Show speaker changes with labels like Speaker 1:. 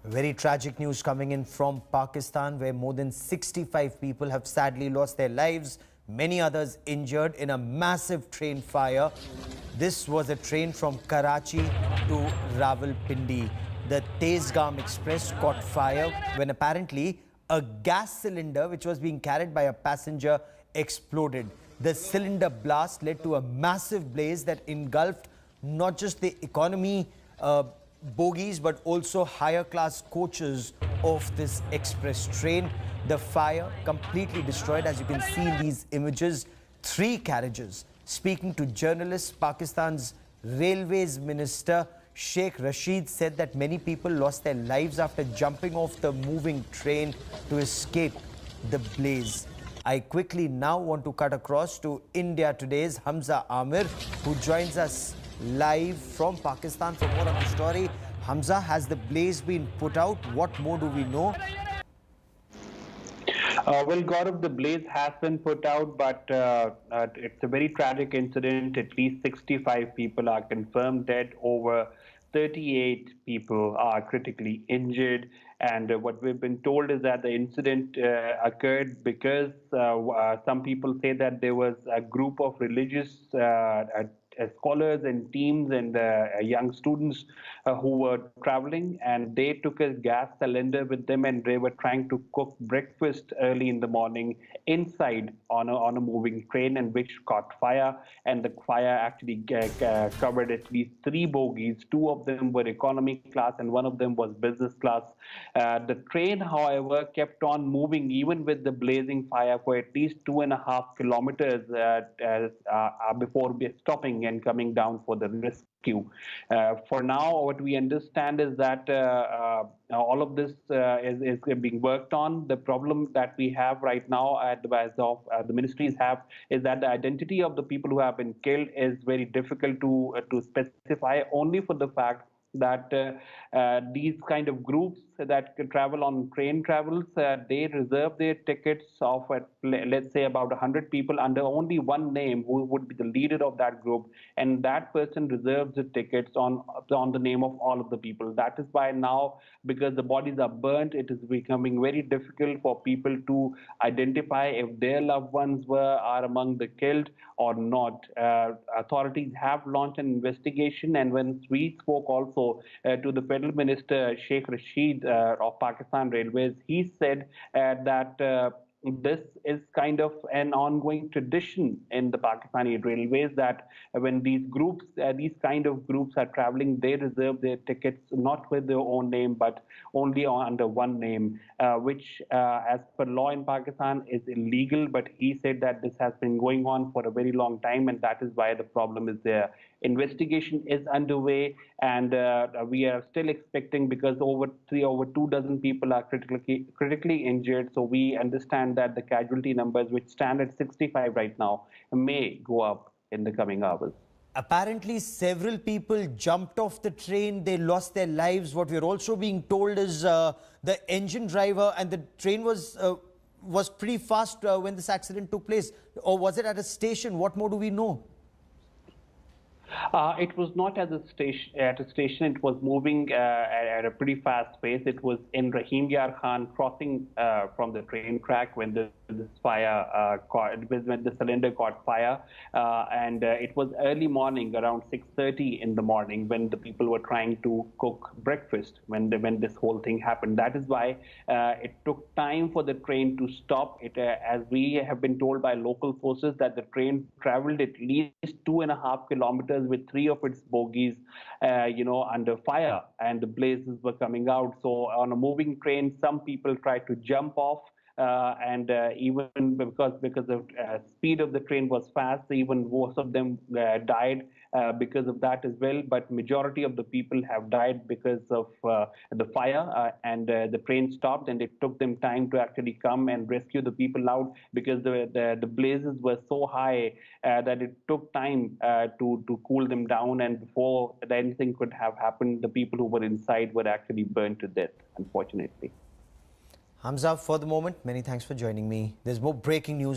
Speaker 1: Very tragic news coming in from Pakistan, where more than 65 people have sadly lost their lives, many others injured in a massive train fire. This was a train from Karachi to Rawalpindi. The Tezgam Express caught fire when apparently a gas cylinder which was being carried by a passenger exploded. The cylinder blast led to a massive blaze that engulfed not just the economy bogies but also higher class coaches of this express train. The fire completely destroyed, as you can see in these images, 3 carriages. Speaking to journalists, Pakistan's Railways Minister Sheikh Rashid said that many people lost their lives after jumping off the moving train to escape the blaze. I quickly now want to cut across to India Today's Hamza Amir, who joins us live from Pakistan for more on the story. Hamza, has the blaze been put out? What more do we know?
Speaker 2: Well, Gaurav, the blaze has been put out, but it's a very tragic incident. At least 65 people are confirmed dead. Over 38 people are critically injured. And what we've been told is that the incident occurred because some people say that there was a group of religious scholars and teams and young students who were traveling, and they took a gas cylinder with them, and they were trying to cook breakfast early in the morning inside on a moving train, and which caught fire. And the fire actually covered at least 3 bogies. 2 of them were economy class and 1 of them was business class. The train, however, kept on moving even with the blazing fire for at least 2.5 kilometers before stopping and coming down for the rescue. For now, what we understand is that all of this is being worked on. The problem that we have right now, as of the ministries have, is that the identity of the people who have been killed is very difficult to specify, only for the fact that these kind of groups that travel on train travels, they reserve their tickets of, let's say, about 100 people under only one name, who would be the leader of that group, and that person reserves the tickets on the name of all of the people. That is why now, because the bodies are burnt, it is becoming very difficult for people to identify if their loved ones are among the killed or not. Authorities have launched an investigation, and when we spoke also to the Federal Minister Sheikh Rashid of Pakistan Railways, he said that this is kind of an ongoing tradition in the Pakistani Railways, that when these kind of groups are traveling, they reserve their tickets not with their own name but only under one name, which as per law in Pakistan is illegal. But he said that this has been going on for a very long time, and that is why the problem is there. Investigation is underway, and we are still expecting, because over 2 dozen people are critically injured. So we understand that the casualty numbers, which stand at 65 right now, may go up in the coming hours.
Speaker 1: Apparently, several people jumped off the train. They lost their lives. What we're also being told is the engine driver and the train was pretty fast when this accident took place. Or was it at a station? What more do we know?
Speaker 2: It was not at a station. It was moving at a pretty fast pace. It was in Rahim Yar Khan, crossing from the train track when this fire when the cylinder caught fire, and it was early morning, around 6:30 in the morning, when the people were trying to cook breakfast when this whole thing happened. That is why it took time for the train to stop. As we have been told by local sources, that the train traveled at least 2.5 kilometers with 3 of its bogies, under fire, and the blazes were coming out. So on a moving train, some people tried to jump off, and even because the speed of the train was fast, even most of them died because of that as well. But majority of the people have died because of the fire, and the train stopped, and it took them time to actually come and rescue the people out, because the blazes were so high that it took time to cool them down, and before anything could have happened, the people who were inside were actually burned to death, unfortunately.
Speaker 1: Hamza, for the moment, many thanks for joining me. There's more breaking news.